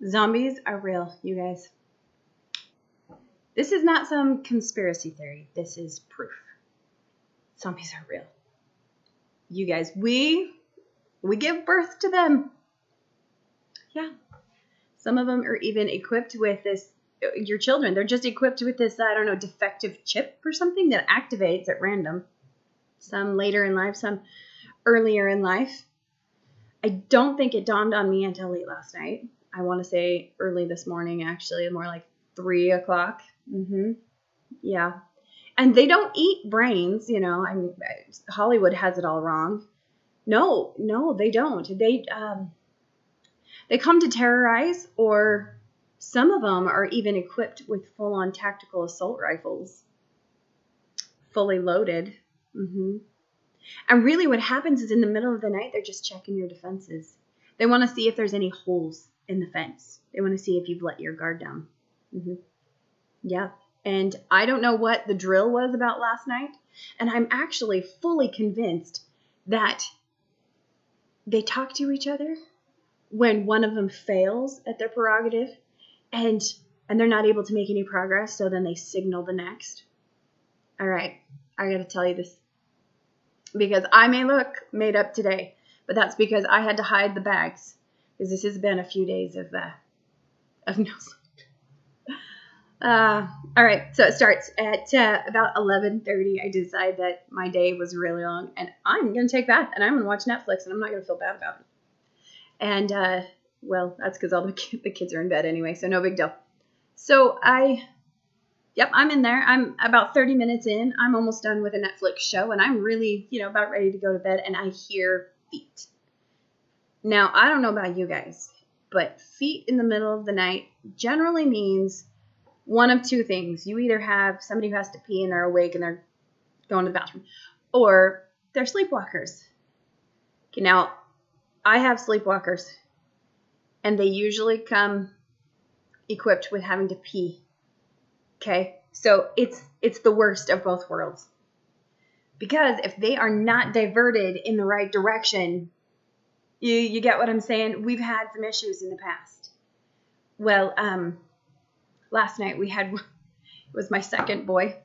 Zombies are real, you guys. This is not some conspiracy theory. This is proof. Zombies are real. You guys, we give birth to them. Yeah. Some of them are even equipped with this, your children, they're just equipped with this, I don't know, defective chip or something that activates at random. Some later in life, some earlier in life. I don't think it dawned on me until late last night. I want to say early this morning, actually, more like 3 o'clock. Yeah. And they don't eat brains, you know. I mean, Hollywood has it all wrong. No, they don't. They come to terrorize, or some of them are even equipped with full-on tactical assault rifles, fully loaded. And really what happens is in the middle of the night, they're just checking your defenses. They want to see if there's any holes in the fence. They want to see if you've let your guard down. Yeah. And I don't know what the drill was about last night. And I'm actually fully convinced that they talk to each other when one of them fails at their prerogative and they're not able to make any progress. So then they signal the next. All right. I got to tell you this, because I may look made up today, but that's because I had to hide the bags, because this has been a few days of no sleep. All right, so it starts at about 11:30. I decide that my day was really long, and I'm going to take a bath, and I'm going to watch Netflix, and I'm not going to feel bad about it. And, well, that's because all the kids are in bed anyway, so no big deal. So I'm in there. I'm about 30 minutes in. I'm almost done with a Netflix show, and I'm really, about ready to go to bed, and I hear feet. Now, I don't know about you guys, but feet in the middle of the night generally means one of two things. You either have somebody who has to pee and they're awake and they're going to the bathroom, or they're sleepwalkers. Okay, now, I have sleepwalkers, and they usually come equipped with having to pee. Okay, so it's the worst of both worlds. Because if they are not diverted in the right direction, you get what I'm saying? We've had some issues in the past. Well, last night it was my second boy,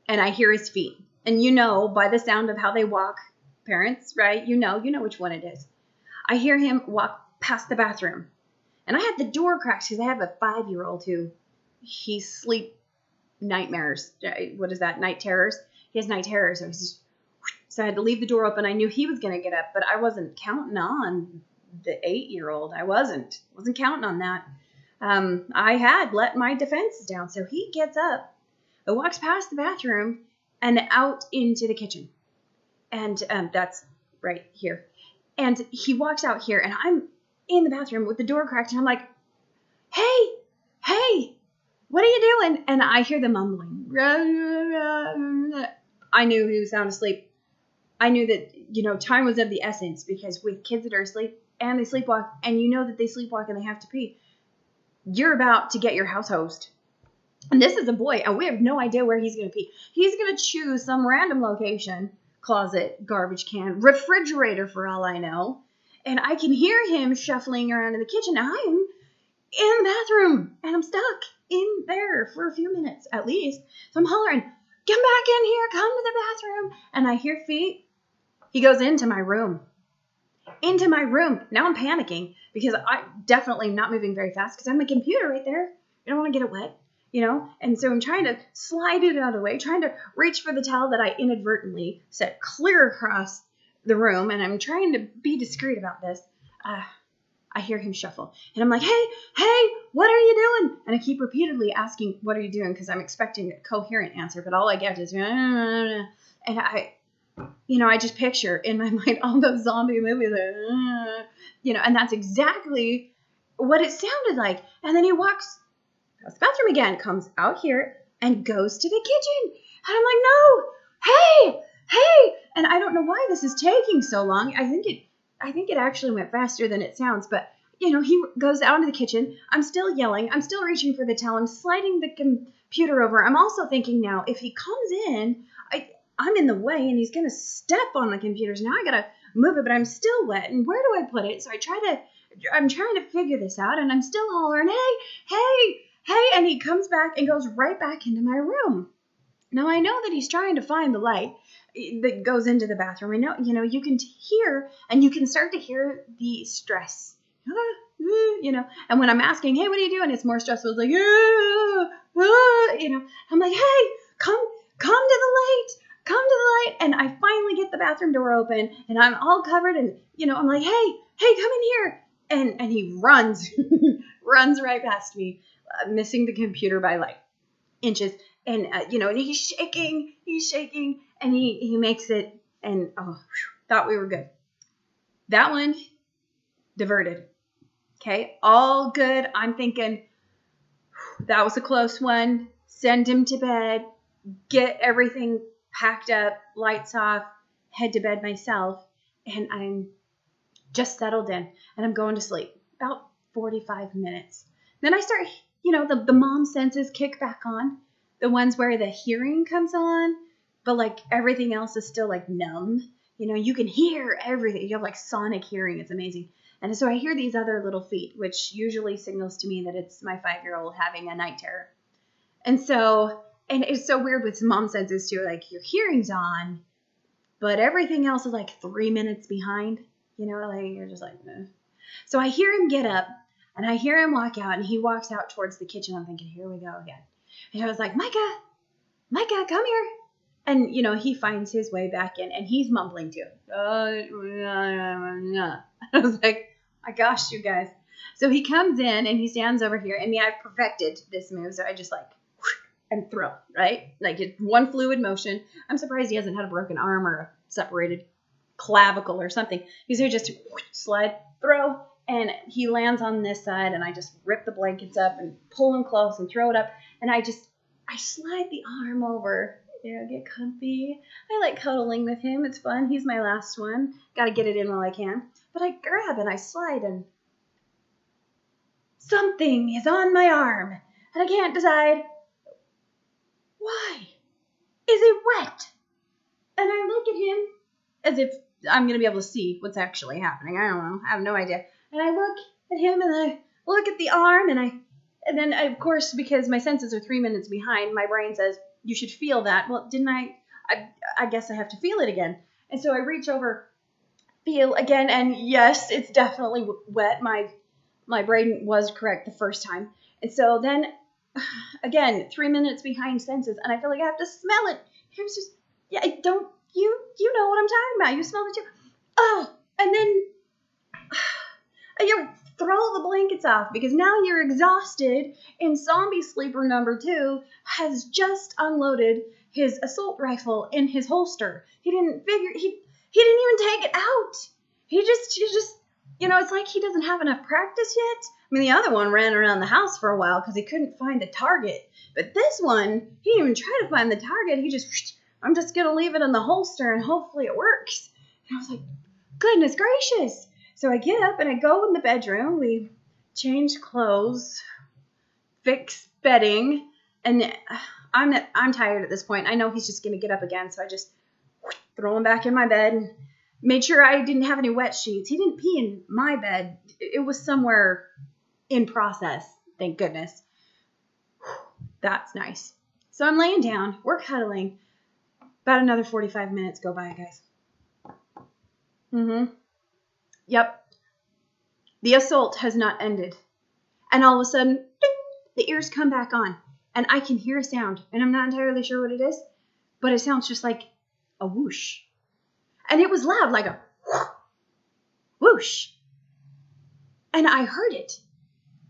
and I hear his feet. And by the sound of how they walk, parents, right? You know which one it is. I hear him walk past the bathroom. And I had the door cracked because I have a 5-year-old who he's sleep nightmares. What is that? Night terrors. He has night terrors. So I had to leave the door open. I knew he was going to get up, but I wasn't counting on the 8-year-old. I wasn't counting on that. I had let my defenses down. So he gets up, walks past the bathroom and out into the kitchen. And that's right here. And he walks out here, and I'm in the bathroom with the door cracked, and I'm like, hey, what are you doing? And I hear the mumbling. I knew he was sound asleep. I knew that, time was of the essence, because with kids that are asleep and they sleepwalk, and that they sleepwalk and they have to pee, you're about to get your house hosed. And this is a boy, and we have no idea where he's going to pee. He's going to choose some random location, closet, garbage can, refrigerator for all I know. And I can hear him shuffling around in the kitchen. I'm in the bathroom, and I'm stuck in there for a few minutes at least. So I'm hollering, come back in here, come to the bathroom. And I hear feet. He goes into my room. Now I'm panicking, because I'm definitely not moving very fast, because I have my computer right there. I don't want to get it wet, And so I'm trying to slide it out of the way, trying to reach for the towel that I inadvertently set clear across the room, and I'm trying to be discreet about this. I hear him shuffle, and I'm like, hey, what are you doing? And I keep repeatedly asking, what are you doing? Because I'm expecting a coherent answer, but all I get is, and I just picture in my mind all those zombie movies, and that's exactly what it sounded like. And then he walks past the bathroom again, comes out here, and goes to the kitchen. And I'm like, no, hey, and I don't know why this is taking so long. I think it actually went faster than it sounds, but he goes out into the kitchen. I'm still yelling. I'm still reaching for the towel. I'm sliding the computer over. I'm also thinking now, if he comes in, I'm in the way, and he's going to step on the computers. Now I got to move it, but I'm still wet. And where do I put it? So I'm trying to figure this out, and I'm still hollering, hey, and he comes back and goes right back into my room. Now, I know that he's trying to find the light that goes into the bathroom. I know, you can hear, and you can start to hear the stress, and when I'm asking, hey, what are you doing? It's more stressful. It's like, I'm like, hey, come to the light. Come to the light. And I finally get the bathroom door open, and I'm all covered, and, I'm like, hey, come in here. And he runs, runs right past me, missing the computer by like inches. And, and he's shaking, and he makes it. And, thought we were good. That one diverted. Okay. All good. I'm thinking that was a close one. Send him to bed, get everything packed up, lights off, head to bed myself. And I'm just settled in, and I'm going to sleep about 45 minutes. Then I start, the mom senses kick back on. The ones where the hearing comes on, but like everything else is still like numb. You can hear everything. You have like sonic hearing. It's amazing. And so I hear these other little feet, which usually signals to me that it's my 5-year-old having a night terror. And it's so weird with mom senses too. Like your hearing's on, but everything else is like 3 minutes behind. Like you're just like, eh. So I hear him get up, and I hear him walk out, and he walks out towards the kitchen. I'm thinking, here we go again. And I was like, Micah, come here. And, he finds his way back in, and he's mumbling too. I was like, my gosh, you guys. So he comes in, and he stands over here. And I've perfected this move. So I just like, and throw, right? Like it's one fluid motion. I'm surprised he hasn't had a broken arm or a separated clavicle or something. He's here just slide, throw, and he lands on this side, and I just rip the blankets up and pull him close and throw it up. And I slide the arm over, get comfy. I like cuddling with him. It's fun. He's my last one. Got to get it in while I can. But I grab and I slide, and something is on my arm, and I can't decide why. Is it wet? And I look at him as if I'm going to be able to see what's actually happening. I don't know. I have no idea. And I look at him, and I look at the arm, and then, of course, because my senses are 3 minutes behind, my brain says, you should feel that. Well, didn't I guess I have to feel it again. And so I reach over, feel again, and yes, it's definitely wet. My brain was correct the first time. And so then, again, 3 minutes behind senses, and I feel like I have to smell it. And I was just, you know what I'm talking about. You smell it too. Oh, and then you throw the blankets off because now you're exhausted, and zombie sleeper number 2 has just unloaded his assault rifle in his holster. He didn't even take it out. He just it's like he doesn't have enough practice yet. I mean, the other one ran around the house for a while because he couldn't find the target. But this one, he didn't even try to find the target. I'm just going to leave it in the holster and hopefully it works. And I was like, goodness gracious. So I get up and I go in the bedroom. We change clothes, fix bedding, and I'm tired at this point. I know he's just going to get up again, so I just throw him back in my bed and made sure I didn't have any wet sheets. He didn't pee in my bed. It was somewhere in process, thank goodness. That's nice. So I'm laying down. We're cuddling. About another 45 minutes go by, guys. Yep. The assault has not ended. And all of a sudden, ding, the ears come back on. And I can hear a sound. And I'm not entirely sure what it is. But it sounds just like a whoosh. And it was loud, like a whoosh. And I heard it.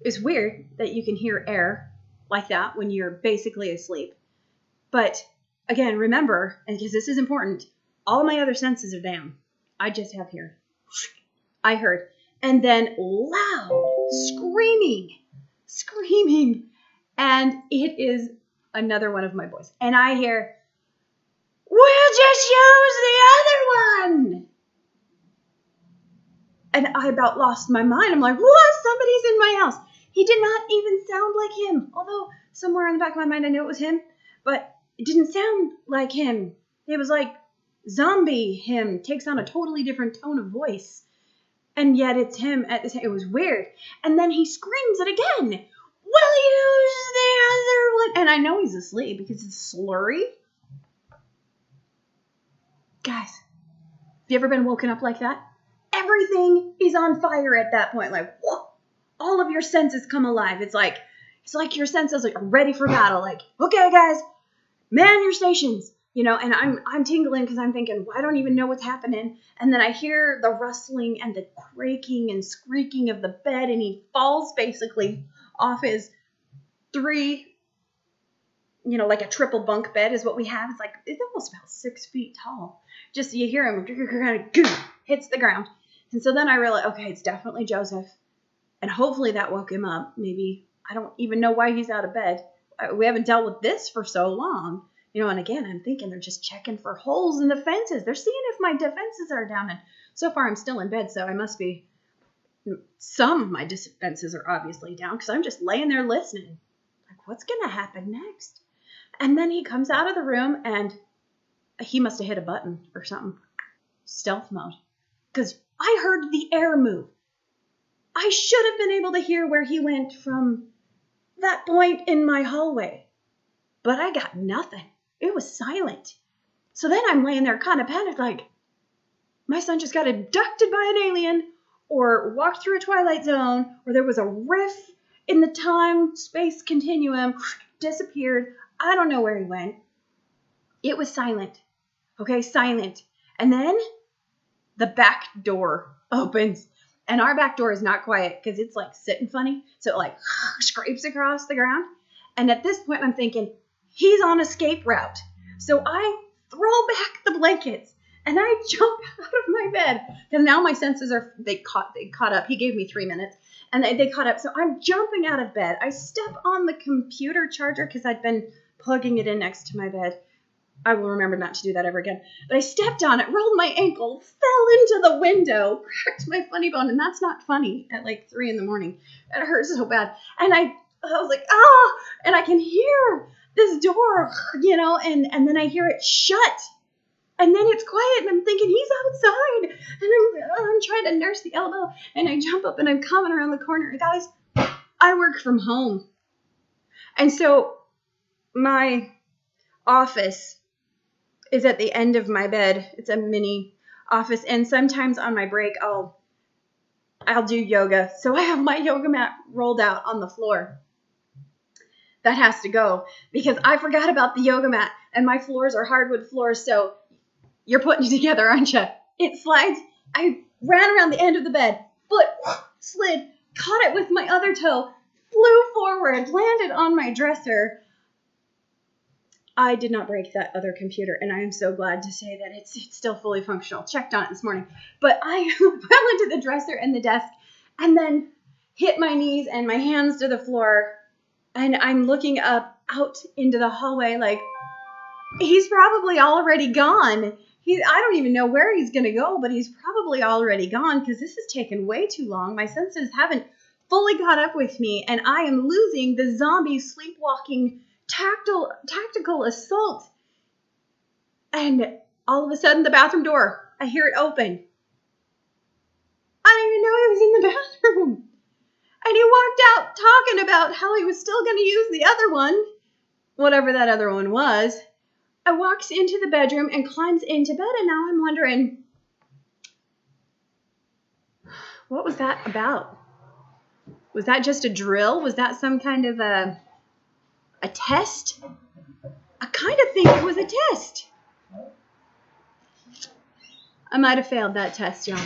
It's weird that you can hear air like that when you're basically asleep. But again, remember, and because this is important, all my other senses are down. I just have here. I heard. And then loud screaming. And it is another one of my boys. And I hear, we'll just use the other one. And I about lost my mind. I'm like, what? Somebody's in my house. He did not even sound like him. Although somewhere in the back of my mind I knew it was him. But it didn't sound like him. It was like zombie him takes on a totally different tone of voice. And yet it's him at the time. It was weird. And then he screams it again. Will you use the other one? And I know he's asleep because it's slurry. Guys, have you ever been woken up like that? Everything is on fire at that point. Like, whoa, all of your senses come alive. It's like your senses are ready for battle. Like, okay, guys, man your stations. You know, and I'm tingling because I'm thinking, well, I don't even know what's happening. And then I hear the rustling and the creaking and squeaking of the bed, and he falls basically off his 3, you know, like a triple bunk bed is what we have. It's almost about 6 feet tall. Just you hear him kind of hits the ground. And so then I realized, okay, it's definitely Joseph. And hopefully that woke him up. Maybe, I don't even know why he's out of bed. We haven't dealt with this for so long. You know, and again, I'm thinking they're just checking for holes in the fences. They're seeing if my defenses are down. And so far I'm still in bed, so I must be, some of my defenses are obviously down because I'm just laying there listening. Like, what's going to happen next? And then he comes out of the room and he must have hit a button or something. Stealth mode. Because I heard the air move. I should have been able to hear where he went from that point in my hallway. But I got nothing. It was silent. So then I'm laying there kind of panicked, like, my son just got abducted by an alien or walked through a twilight zone or there was a rift in the time-space continuum, disappeared. I don't know where he went. It was silent. Okay, silent. And then the back door opens. And our back door is not quiet because it's like sitting funny. So it like scrapes across the ground. And at this point I'm thinking, he's on escape route. So I throw back the blankets and I jump out of my bed. Because now my senses are, they caught up. He gave me 3 minutes. And they caught up. So I'm jumping out of bed. I step on the computer charger because I'd been plugging it in next to my bed. I will remember not to do that ever again. But I stepped on it, rolled my ankle, fell into the window, cracked my funny bone. And that's not funny at like 3 a.m. It hurts so bad. And I was like, ah! And I can hear this door, you know, and then I hear it shut. And then it's quiet, and I'm thinking, he's outside. And I'm trying to nurse the elbow, and I jump up, and I'm coming around the corner. Guys, I work from home. And so my office is at the end of my bed. It's a mini office, and sometimes on my break, I'll do yoga. So I have my yoga mat rolled out on the floor. That has to go because I forgot about the yoga mat, and my floors are hardwood floors, so you're putting it together, aren't you? It slides. I ran around the end of the bed, foot slid, caught it with my other toe, flew forward, landed on my dresser. I did not break that other computer, and I am so glad to say that it's still fully functional. Checked on it this morning. But I fell into the dresser and the desk and then hit my knees and my hands to the floor, and I'm looking up out into the hallway like, he's probably already gone. I don't even know where he's going to go, but he's probably already gone because this has taken way too long. My senses haven't fully caught up with me, and I am losing the zombie sleepwalking tactical assault. And all of a sudden, the bathroom door, I hear it open. I didn't even know he was in the bathroom. And he walked out talking about how he was still going to use the other one, whatever that other one was. I walks into the bedroom and climbs into bed, and now I'm wondering, what was that about? Was that just a drill? Was that some kind of a test? I kind of think it was a test. I might have failed that test, y'all.